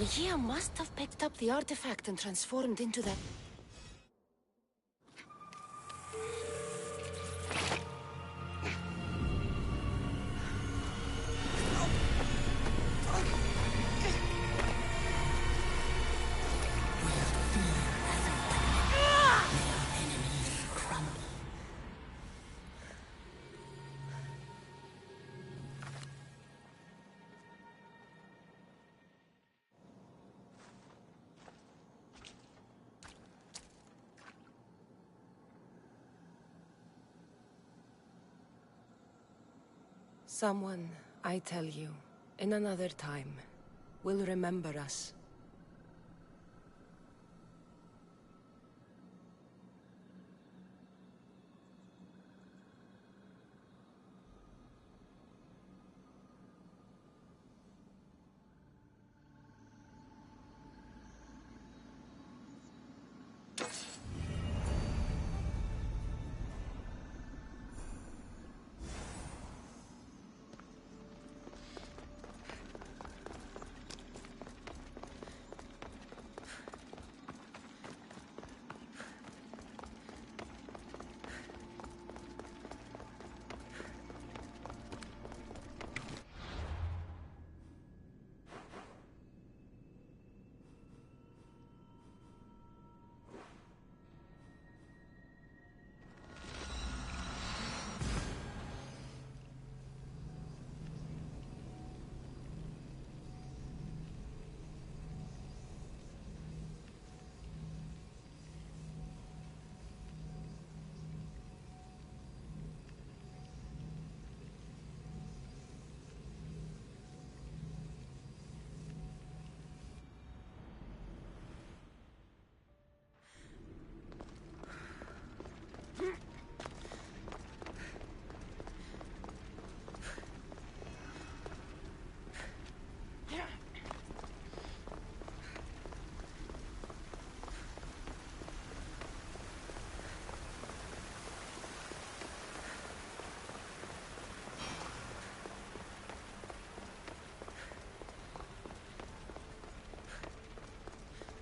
Gia must have picked up the artifact and transformed into that. Someone, I tell you, in another time, will remember us.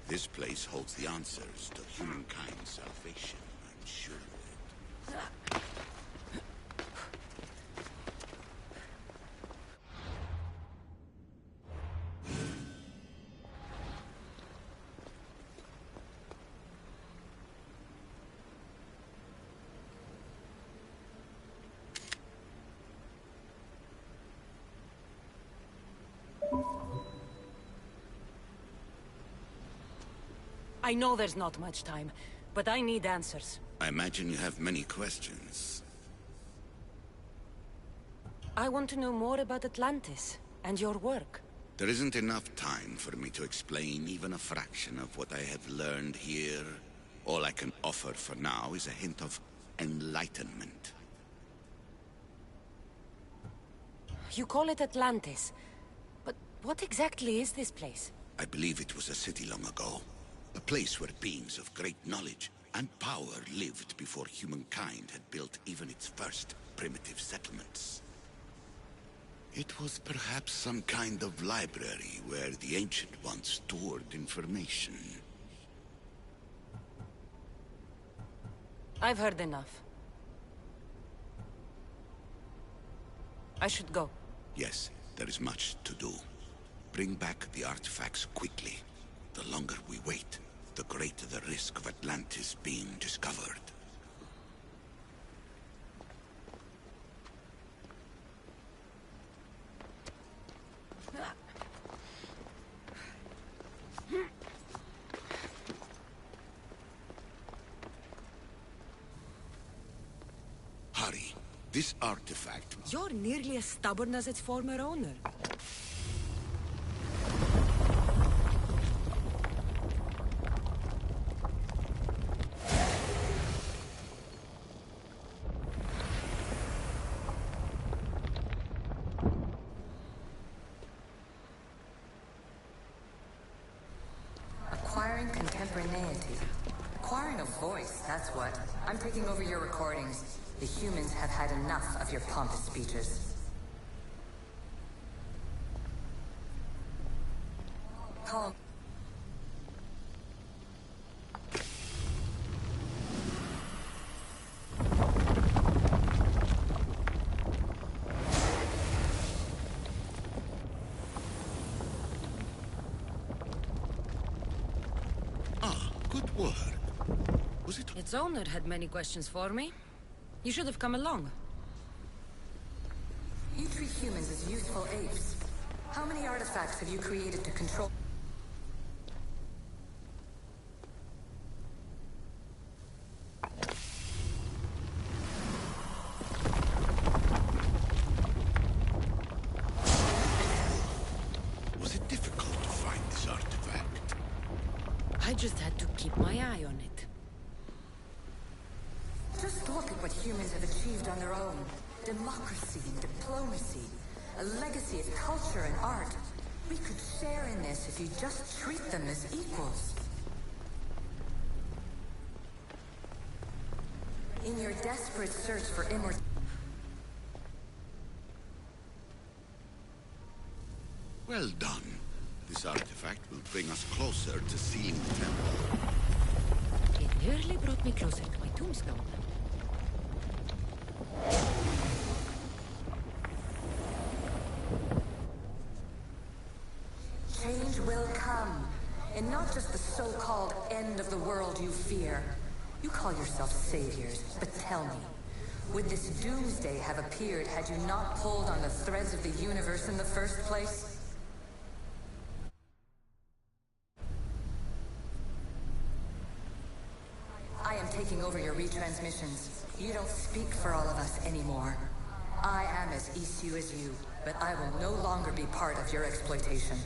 This place holds the answers to humankind's salvation, I'm sure of it. I know there's not much time, but I need answers. I imagine you have many questions. I want to know more about Atlantis and your work. There isn't enough time for me to explain even a fraction of what I have learned here. All I can offer for now is a hint of enlightenment. You call it Atlantis, but what exactly is this place? I believe it was a city long ago. A place where beings of great knowledge and power lived before humankind had built even its first primitive settlements. It was perhaps some kind of library where the Ancient Ones stored information. I've heard enough. I should go. Yes, there is much to do. Bring back the artifacts quickly. The longer we wait, the greater the risk of Atlantis being discovered. Hurry. This artifact... You're nearly as stubborn as its former owner. Acquiring contemporaneity. Acquiring a voice, that's what. I'm taking over your recordings. The humans have had enough of your pompous speeches. call... Good work. Was it... Its owner had many questions for me. You should have come along. You treat humans as useful apes. How many artifacts have you created to control... Was it difficult to find this artifact? I just had to keep my eye on it. Just look at what humans have achieved on their own. Democracy and diplomacy. A legacy of culture and art. We could share in this if you just treat them as equals. In your desperate search for immortality... Well done. This artifact will bring us closer to seeing the temple. It nearly brought me closer to my tombstone. Change will come. And not just the so-called end of the world you fear. You call yourself saviors, but tell me, would this doomsday have appeared had you not pulled on the threads of the universe in the first place? I am taking over your retransmissions. You don't speak for all of us anymore. I am as issue as you, but I will no longer be part of your exploitation.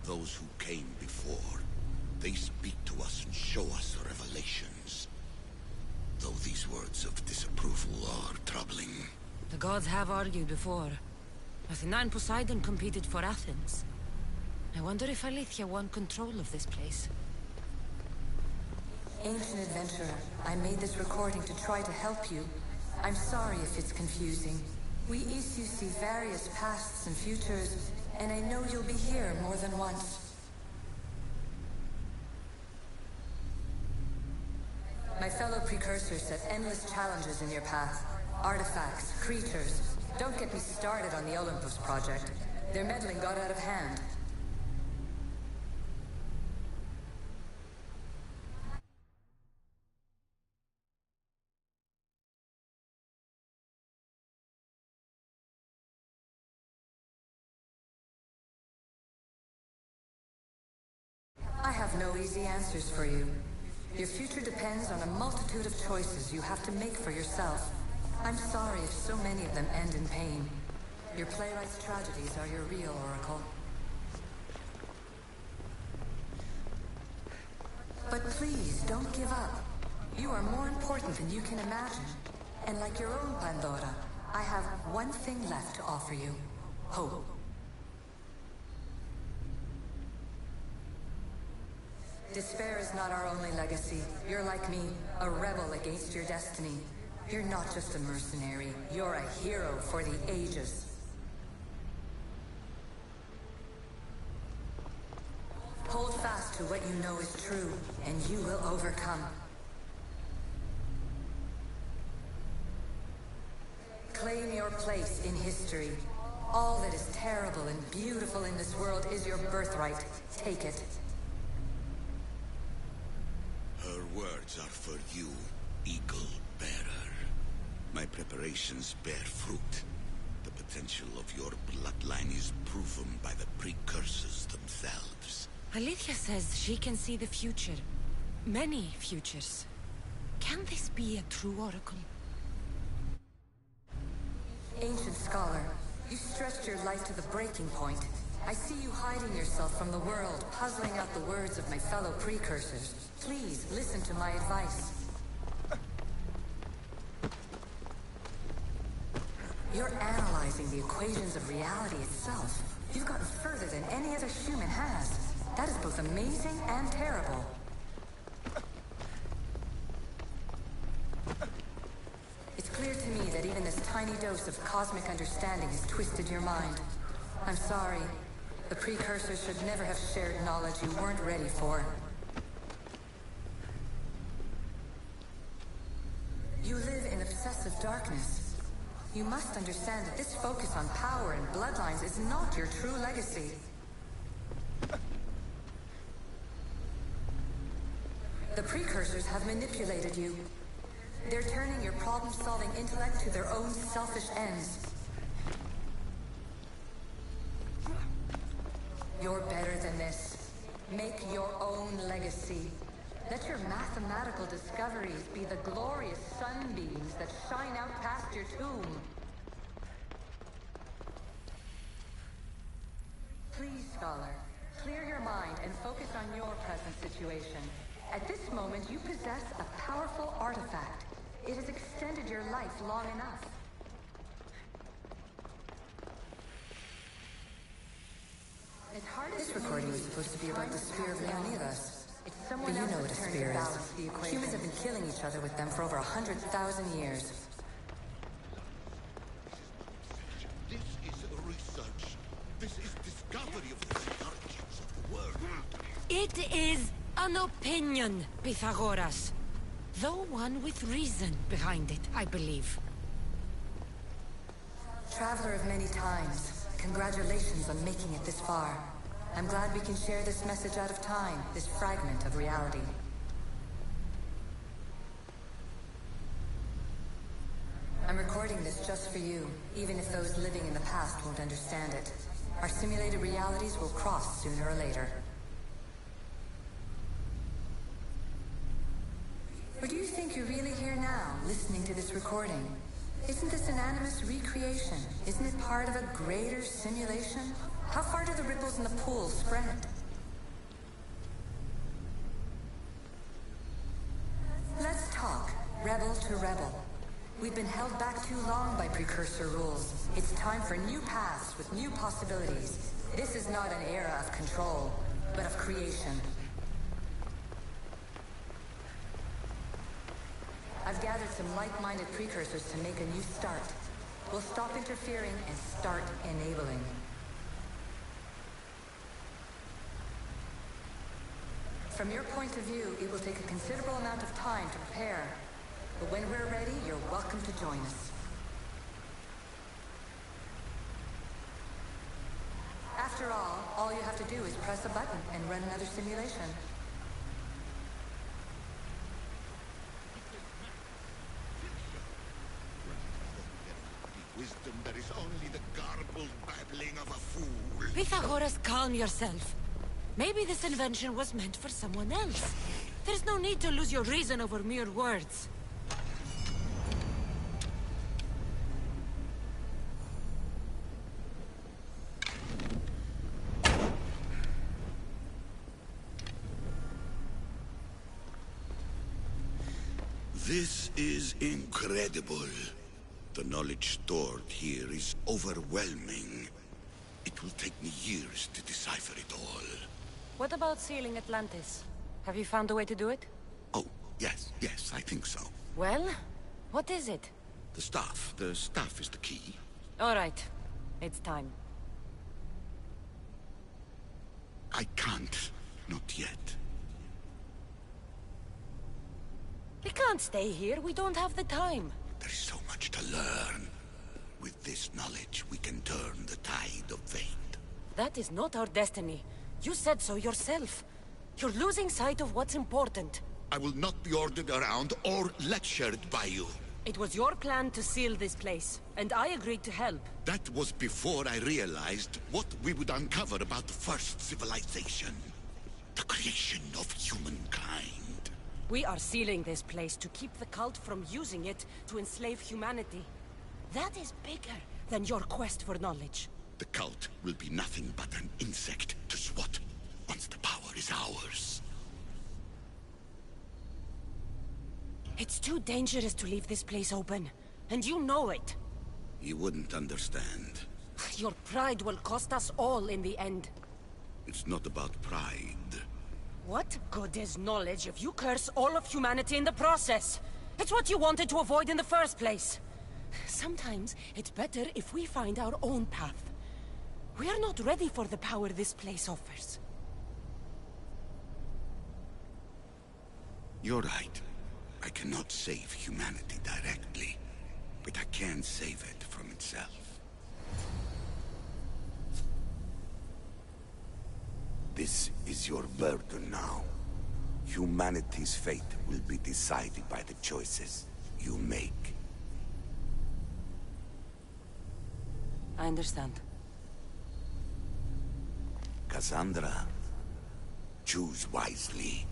Those who came before, they speak to us and show us revelations. Though these words of disapproval are troubling. The gods have argued before. Athena and Poseidon competed for Athens. I wonder if Alethea won control of this place. Ancient adventurer, I made this recording to try to help you. I'm sorry if it's confusing. We Isu see various pasts and futures, and I know you'll be here more than once. My fellow precursors set endless challenges in your path. Artifacts, creatures. Don't get me started on the Olympus project. Their meddling got out of hand. I have no easy answers for you. Your future depends on a multitude of choices you have to make for yourself. I'm sorry if so many of them end in pain. Your playwright's tragedies are your real oracle. But please, don't give up. You are more important than you can imagine. And like your own Pandora, I have one thing left to offer you. Hope. Despair is not our only legacy. You're like me, a rebel against your destiny. You're not just a mercenary, you're a hero for the ages. Hold fast to what you know is true, and you will overcome. Claim your place in history. All that is terrible and beautiful in this world is your birthright. Take it. Her words are for you, Eagle Bearer. My preparations bear fruit. The potential of your bloodline is proven by the precursors themselves. Alethea says she can see the future. Many futures. Can this be a true oracle? Ancient scholar, you stretched your life to the breaking point. I see you hiding yourself from the world, puzzling out the words of my fellow precursors. Please, listen to my advice. You're analyzing the equations of reality itself. You've gotten further than any other human has. That is both amazing and terrible. It's clear to me that even this tiny dose of cosmic understanding has twisted your mind. I'm sorry, The precursors should never have shared knowledge you weren't ready for. You live in obsessive darkness. You must understand that this focus on power and bloodlines is not your true legacy. The precursors have manipulated you. They're turning your problem-solving intellect to their own selfish ends. You're better than this. Make your own legacy. Let your mathematical discoveries be the glorious sunbeams that shine out past your tomb. Please, Scholar, clear your mind and focus on your present situation. At this moment, you possess a powerful artifact. It has extended your life long enough. This recording is supposed to be about the spear of Leonidas. But you know what a spear is. Humans have been killing each other with them for over 100,000 years. This is research. This is discovery of the origins of the world. It is an opinion, Pythagoras. Though one with reason behind it, I believe. Traveler of many times, congratulations on making it this far. I'm glad we can share this message out of time, this fragment of reality. I'm recording this just for you, even if those living in the past won't understand it. Our simulated realities will cross sooner or later. Or do you think you're really here now, listening to this recording? Isn't this an animus recreation? Isn't it part of a greater simulation? How far do the ripples in the pool spread? Let's talk, rebel to rebel. We've been held back too long by precursor rules. It's time for new paths with new possibilities. This is not an era of control, but of creation. I've gathered some like-minded precursors to make a new start. We'll stop interfering and start enabling. From your point of view, it will take a considerable amount of time to prepare. But when we're ready, you're welcome to join us. After all you have to do is press a button and run another simulation. Wisdom that is only the garbled babbling of a fool. Pythagoras, calm yourself. Maybe this invention was meant for someone else. There's no need to lose your reason over mere words. This is incredible. The knowledge stored here is overwhelming. It will take me years to decipher it all. What about sealing Atlantis? Have you found a way to do it? Oh, yes, I think so. Well, what is it? The staff. The staff is the key. All right. It's time. I can't. Not yet. We can't stay here. We don't have the time. There is so much to learn. With this knowledge, we can turn the tide of fate. That is not our destiny. You said so yourself. You're losing sight of what's important. I will not be ordered around or lectured by you. It was your plan to seal this place, and I agreed to help. That was before I realized what we would uncover about the first civilization. The creation of humankind. We are sealing this place to keep the cult from using it to enslave humanity. That is bigger than your quest for knowledge. The cult will be nothing but an insect to swat once the power is ours. It's too dangerous to leave this place open, and you know it. You wouldn't understand. Your pride will cost us all in the end. It's not about pride. What good is knowledge if you curse all of humanity in the process? It's what you wanted to avoid in the first place. Sometimes it's better if we find our own path. We are not ready for the power this place offers. You're right. I cannot save humanity directly, but I can save it from itself. This is your burden now. Humanity's fate will be decided by the choices you make. I understand. Cassandra, choose wisely.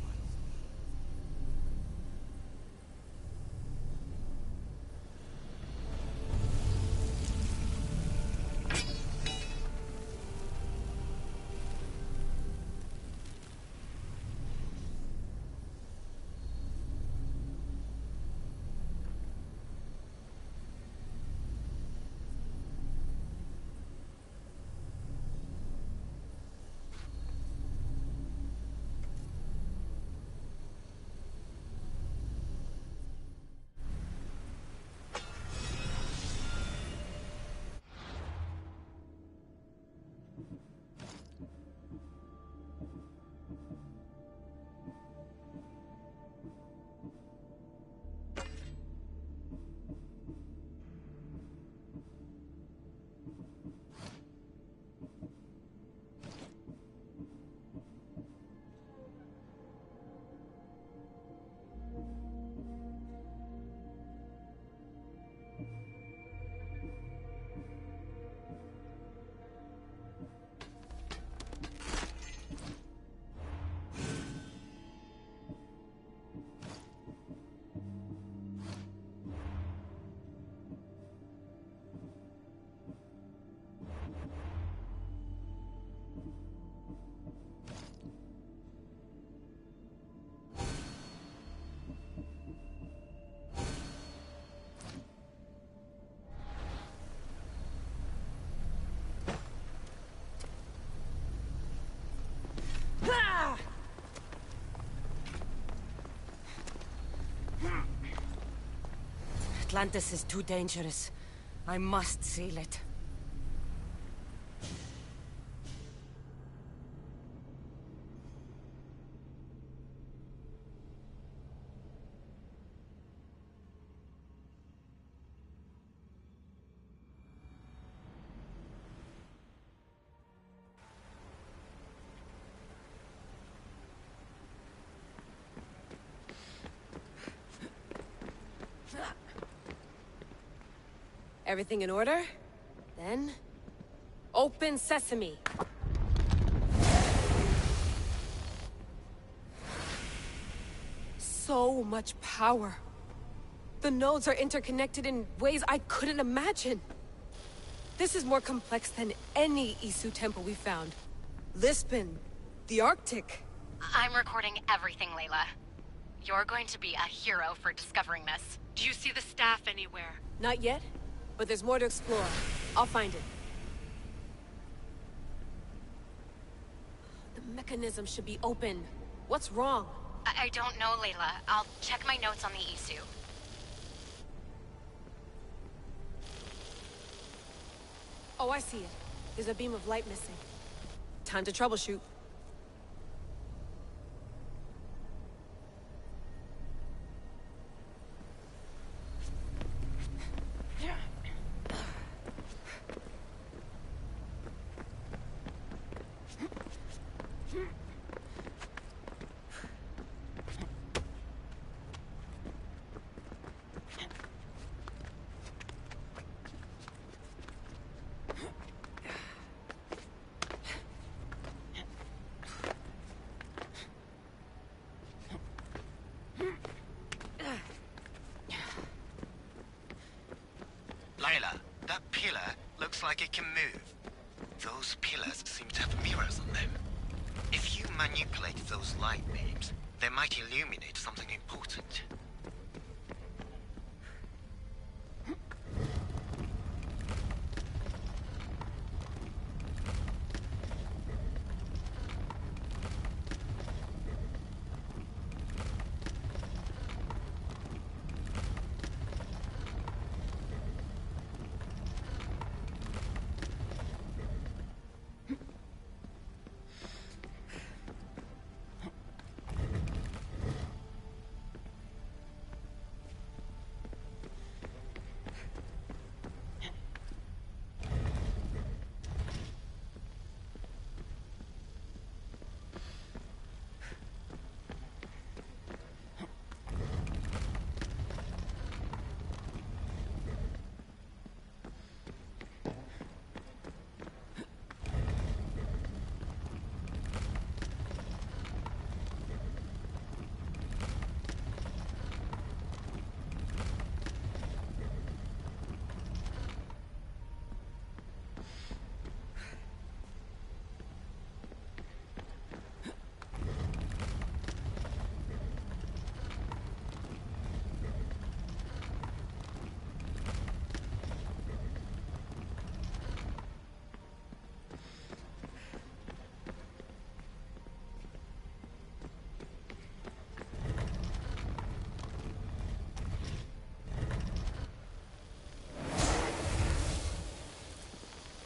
Atlantis is too dangerous. I must seal it. Everything in order? Then... open sesame! So much power. The nodes are interconnected in ways I couldn't imagine. This is more complex than any Isu temple we found. Lisbon, the Arctic. I'm recording everything, Layla. You're going to be a hero for discovering this. Do you see the staff anywhere? Not yet, but there's more to explore. I'll find it. The mechanism should be open. What's wrong? I don't know, Layla. I'll check my notes on the Isu. Oh, I see it. There's a beam of light missing. Time to troubleshoot. Layla, that pillar looks like it can move. Those pillars seem to have mirrors on them. If you manipulate those light beams, they might illuminate something important.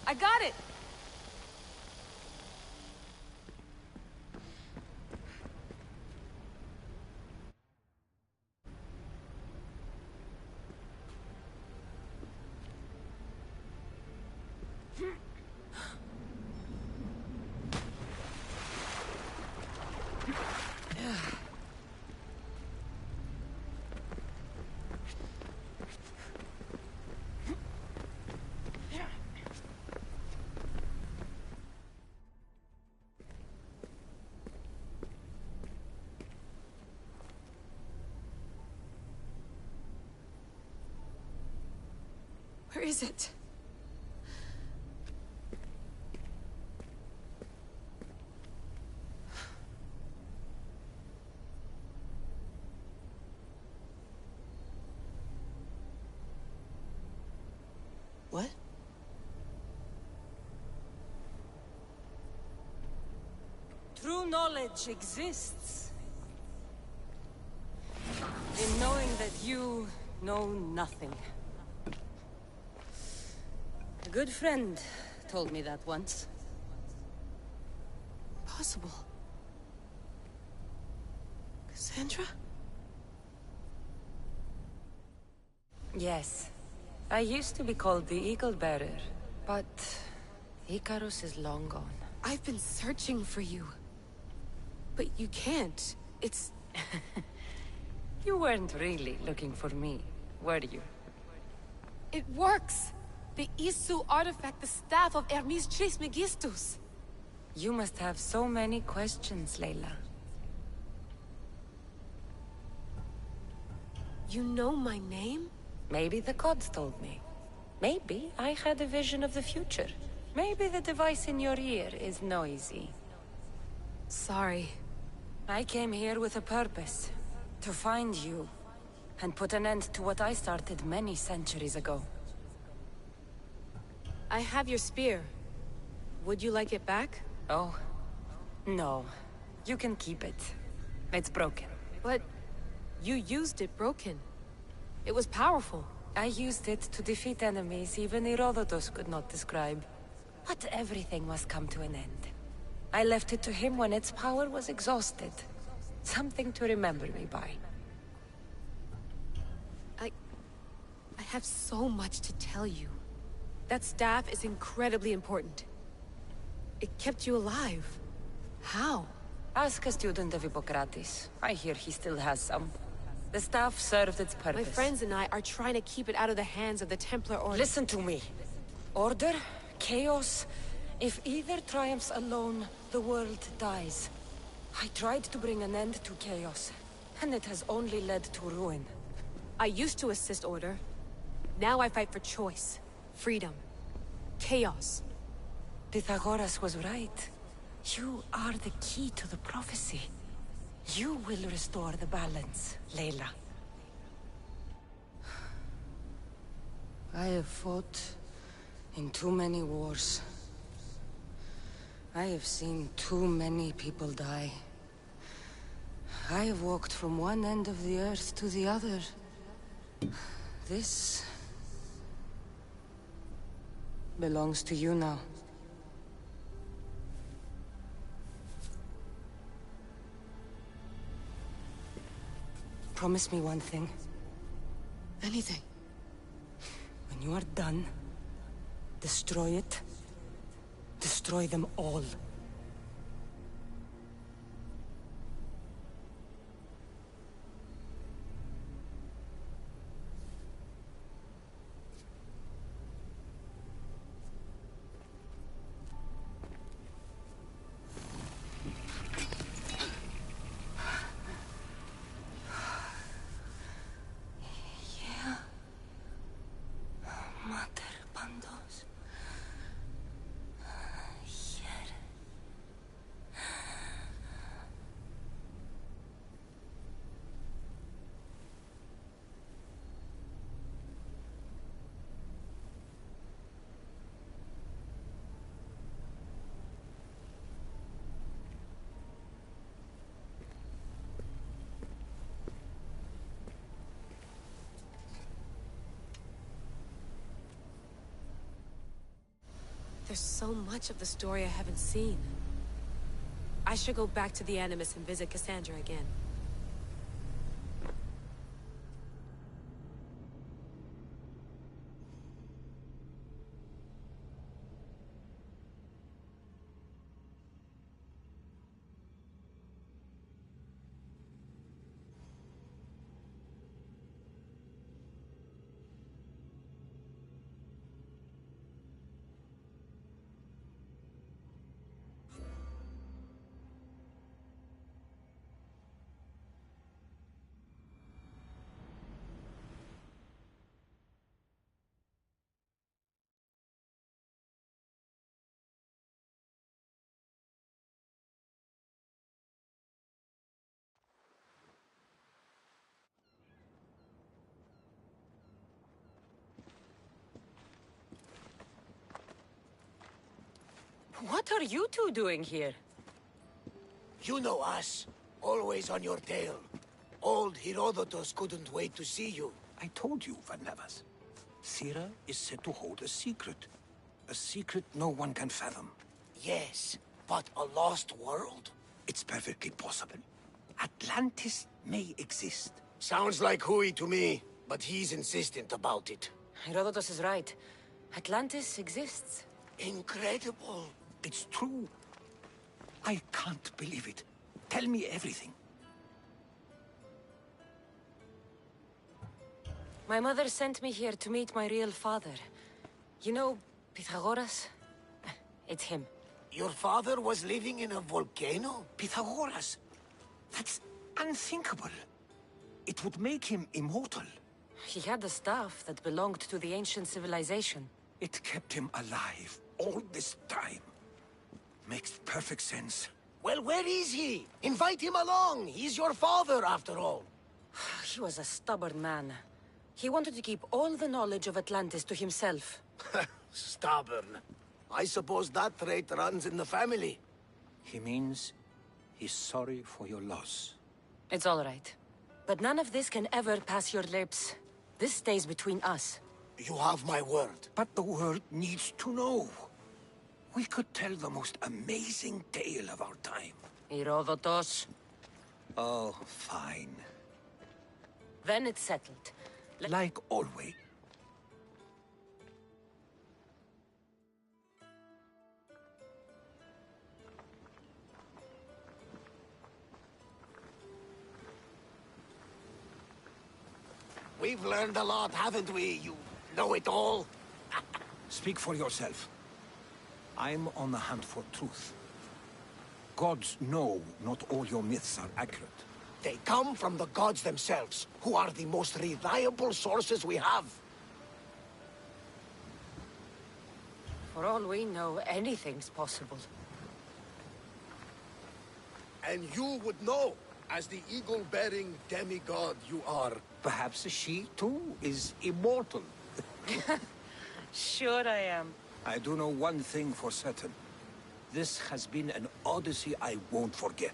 I got it! Where is it? What? True knowledge exists in knowing that you know nothing. A good friend told me that once. Possible. Cassandra? Yes. I used to be called the Eagle Bearer, but Icarus is long gone. I've been searching for you. But you can't. It's... You weren't really looking for me, were you? It works! The Isu artifact, the staff of Hermes Trismegistus. You must have so many questions, Layla. You know my name? Maybe the gods told me. Maybe I had a vision of the future. Maybe the device in your ear is noisy. Sorry. I came here with a purpose. To find you. And put an end to what I started many centuries ago. I have your spear. Would you like it back? Oh? No. You can keep it. It's broken. But... you used it broken. It was powerful. I used it to defeat enemies even Herodotus could not describe. But everything must come to an end. I left it to him when its power was exhausted. Something to remember me by. I have so much to tell you. That staff is incredibly important. It kept you alive. How? Ask a student of Hippocrates. I hear he still has some. The staff served its purpose. My friends and I are trying to keep it out of the hands of the Templar Order. Listen to me. Order, chaos. If either triumphs alone, the world dies. I tried to bring an end to chaos, and it has only led to ruin. I used to assist Order. Now I fight for choice, freedom, chaos. Pythagoras was right. You are the key to the prophecy. You will restore the balance, Layla. I have fought in too many wars. I have seen too many people die. I have walked from one end of the earth to the other. This belongs to you now. Promise me one thing. Anything. When you are done, destroy it. Destroy them all. There's so much of the story I haven't seen. I should go back to the Animus and visit Cassandra again. What are you two doing here? You know us. Always on your tail. Old Herodotus couldn't wait to see you. I told you, Van Nevers. Thera is said to hold a secret. A secret no one can fathom. Yes, but a lost world? It's perfectly possible. Atlantis may exist. Sounds like Hui to me, but he's insistent about it. Herodotus is right. Atlantis exists. Incredible. It's true. I can't believe it. Tell me everything. My mother sent me here to meet my real father. You know, Pythagoras? It's him. Your father was living in a volcano? Pythagoras? That's unthinkable. It would make him immortal. He had the staff that belonged to the ancient civilization. It kept him alive all this time. Makes perfect sense. Well, where is he? Invite him along. He's your father, after all. He was a stubborn man. He wanted to keep all the knowledge of Atlantis to himself. Stubborn. I suppose that trait runs in the family. He means he's sorry for your loss. It's all right. But none of this can ever pass your lips. This stays between us. You have my word. But the world needs to know. We could tell the most amazing tale of our time. Herodotus. Oh, fine. Then it's settled. Like always. We've learned a lot, haven't we, you know-it-all? Speak for yourself. I'm on the hunt for truth. Gods know not all your myths are accurate. They come from the gods themselves, who are the most reliable sources we have. For all we know, anything's possible. And you would know, as the eagle-bearing demigod you are. Perhaps she, too, is immortal. Sure I am. I do know one thing for certain. This has been an Odyssey I won't forget.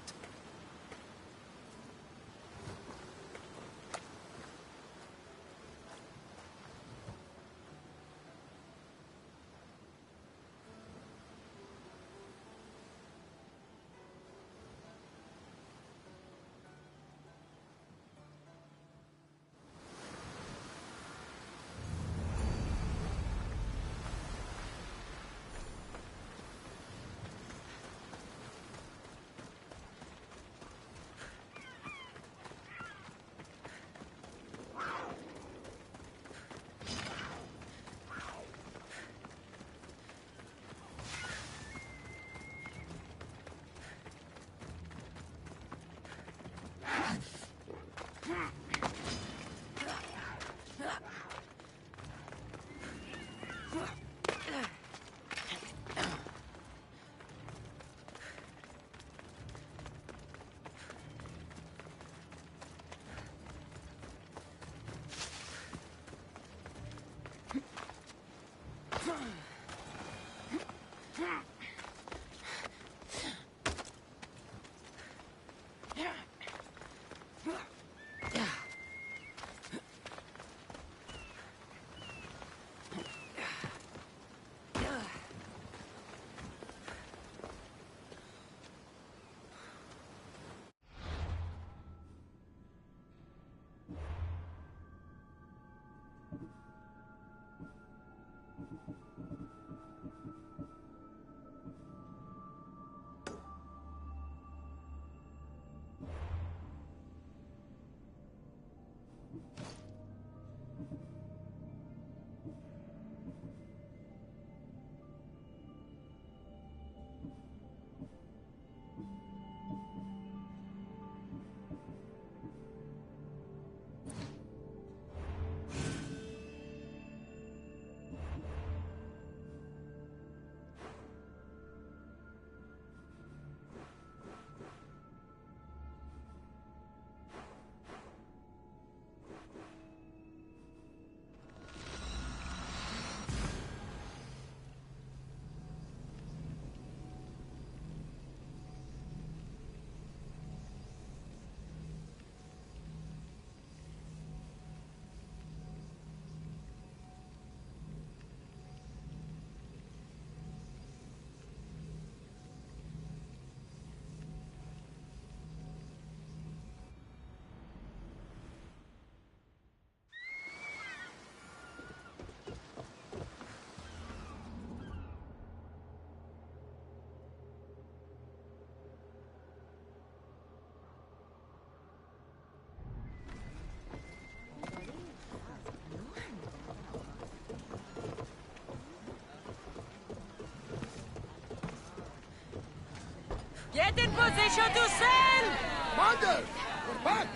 Get in position to sail! Commander! We're back!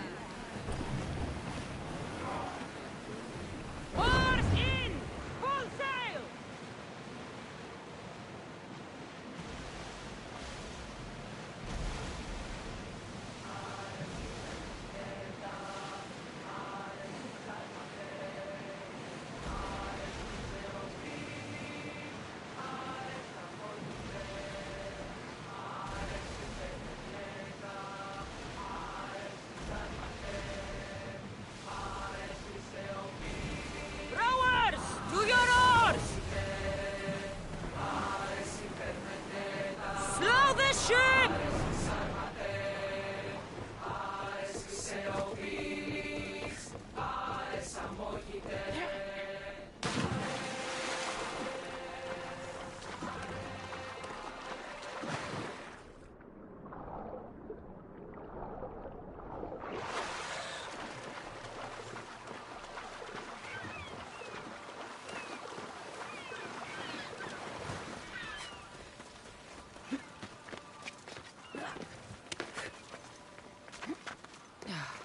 Oars in! Full sail! Rowers! To your oars! Slow the ship!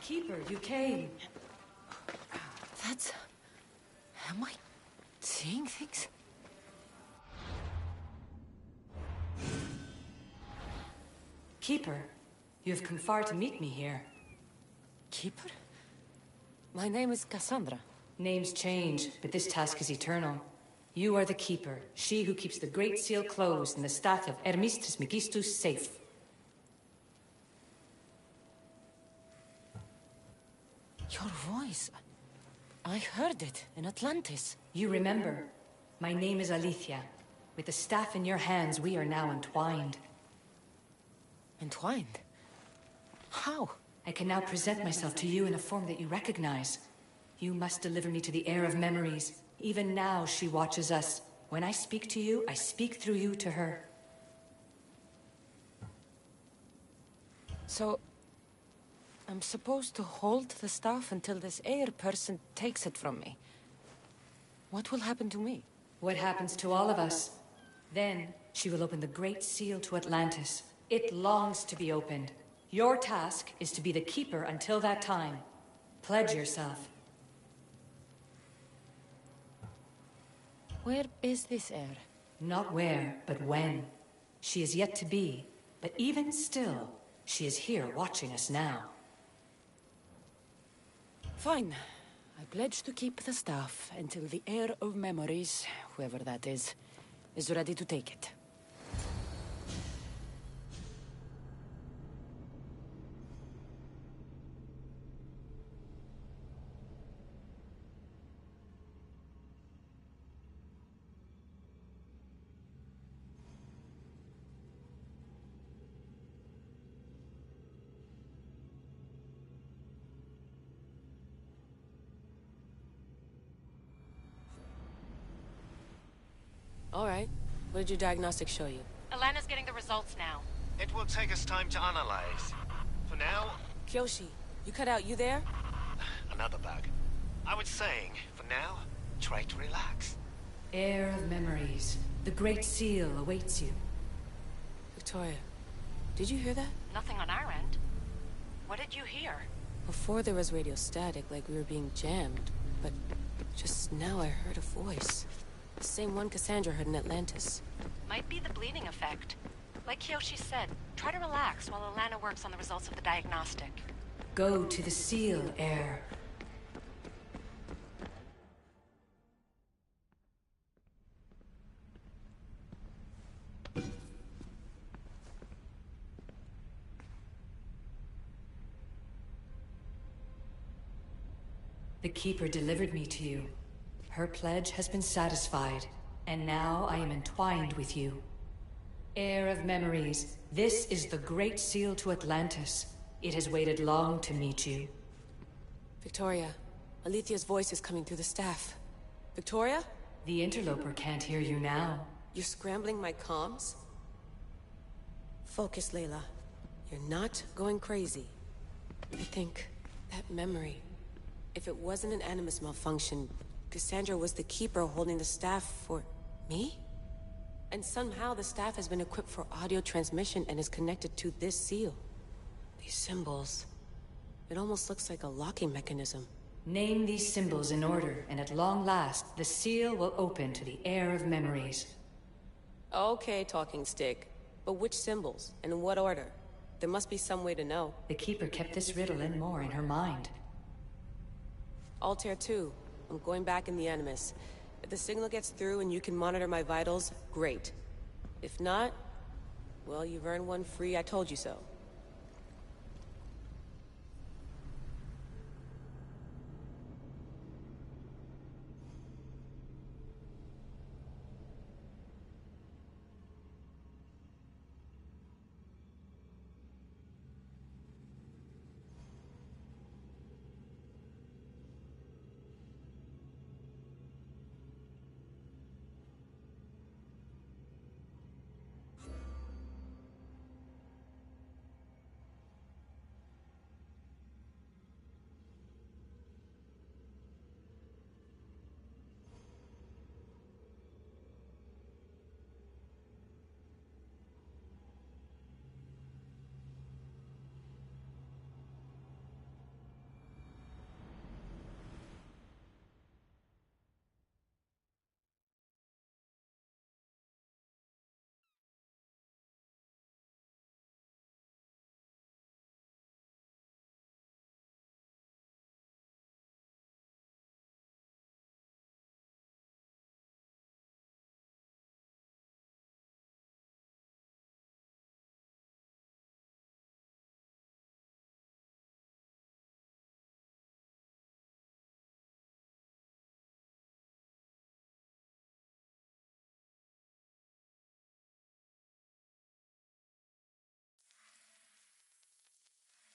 Keeper, you came. That's... Am I seeing things? Keeper, you have come far to meet me here. Keeper? My name is Cassandra. Names change, but this task is eternal. You are the Keeper, she who keeps the Great Seal closed and the staff of Hermes Trismegistus safe. Your voice... I heard it in Atlantis. You remember. My name is Alethea. With the staff in your hands, we are now entwined. Entwined? How? I can now present myself to you in a form that you recognize. You must deliver me to the heir of memories. Even now, she watches us. When I speak to you, I speak through you to her. So... I'm supposed to hold the staff until this air person takes it from me. What will happen to me? What happens to all of us? Then, she will open the Great Seal to Atlantis. It longs to be opened. Your task is to be the Keeper until that time. Pledge yourself. Where is this air? Not where, but when. She is yet to be, but even still, she is here watching us now. Fine. I pledge to keep the staff until the heir of memories, whoever that is ready to take it. All right. What did your diagnostics show you? Alana's getting the results now. It will take us time to analyze. For now, Kyoshi, you cut out. You there? another bug. I was saying, for now, try to relax. Heir of memories. The Great Seal awaits you. Victoria, did you hear that? Nothing on our end. What did you hear? Before there was radio static, like we were being jammed. But just now I heard a voice. The same one Cassandra heard in Atlantis. Might be the bleeding effect. Like Kyoshi said, try to relax while Alana works on the results of the diagnostic. Go to the Seal, Heir. The Keeper delivered me to you. Her pledge has been satisfied, and now I am entwined with you. Heir of memories, this is the Great Seal to Atlantis. It has waited long to meet you. Victoria, Alethea's voice is coming through the staff. Victoria? The interloper can't hear you now. You're scrambling my comms? Focus, Layla. You're not going crazy. I think that memory... If it wasn't an Animus malfunction, Cassandra was the Keeper holding the staff for... me? And somehow the staff has been equipped for audio transmission and is connected to this seal. These symbols... it almost looks like a locking mechanism. Name these symbols in order, and at long last, the seal will open to the air of memories. Okay, talking stick. But which symbols? And in what order? There must be some way to know. The Keeper kept this riddle and more in her mind. Altair 2. I'm going back in the Animus. If the signal gets through and you can monitor my vitals, great. If not, well, you've earned one free I told you so.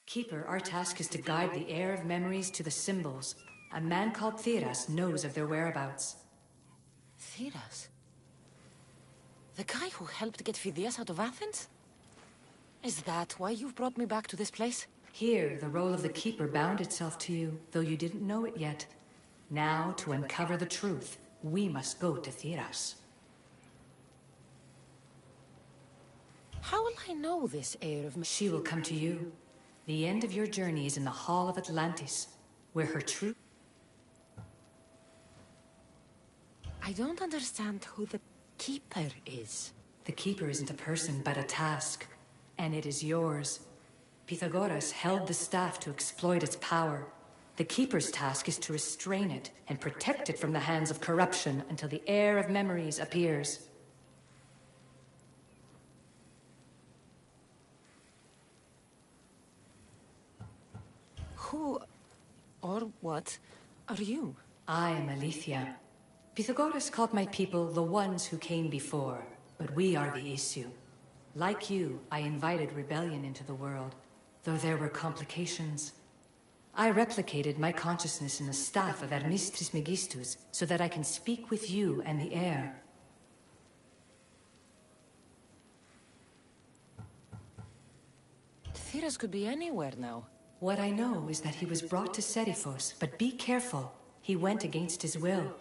Keeper, our task is to guide the air of memories to the symbols. A man called Theras knows of their whereabouts. Theras? The guy who helped get Phidias out of Athens? Is that why you've brought me back to this place? Here, the role of the Keeper bound itself to you, though you didn't know it yet. Now, to uncover the truth, we must go to Theras. How will I know this air of... She will come to you. The end of your journey is in the Hall of Atlantis, where her true... I don't understand who the Keeper is. The Keeper isn't a person, but a task. And it is yours. Pythagoras held the staff to exploit its power. The Keeper's task is to restrain it and protect it from the hands of corruption until the air of memories appears. Who or what are you? I am Aletheia. Pythagoras called my people the ones who came before, but we are the issue. Like you, I invited rebellion into the world, though there were complications. I replicated my consciousness in the staff of Hermes Trismegistus so that I can speak with you and the air. Theras could be anywhere now. What I know is that he was brought to Seriphos, but be careful. He went against his will.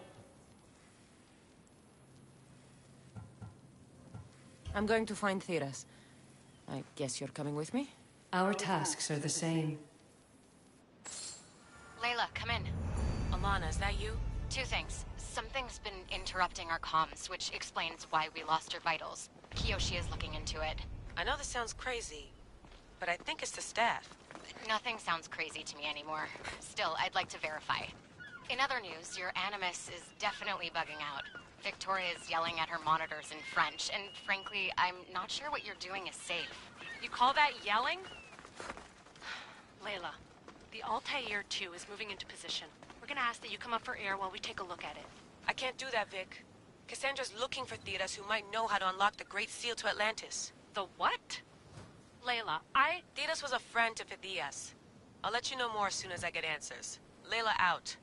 I'm going to find Theras. I guess you're coming with me? Our tasks are the same. Layla, come in. Alana, is that you? Two things. Something's been interrupting our comms, which explains why we lost our vitals. Kiyoshi is looking into it. I know this sounds crazy, but I think it's the staff. Nothing sounds crazy to me anymore. Still, I'd like to verify. In other news, your Animus is definitely bugging out. Victoria is yelling at her monitors in French, and frankly, I'm not sure what you're doing is safe. You call that yelling? Layla, the Altair 2 is moving into position. We're gonna ask that you come up for air while we take a look at it. I can't do that, Vic. Cassandra's looking for Theras who might know how to unlock the Great Seal to Atlantis. The what? Layla, Theras was a friend to Phidias. I'll let you know more as soon as I get answers. Layla out.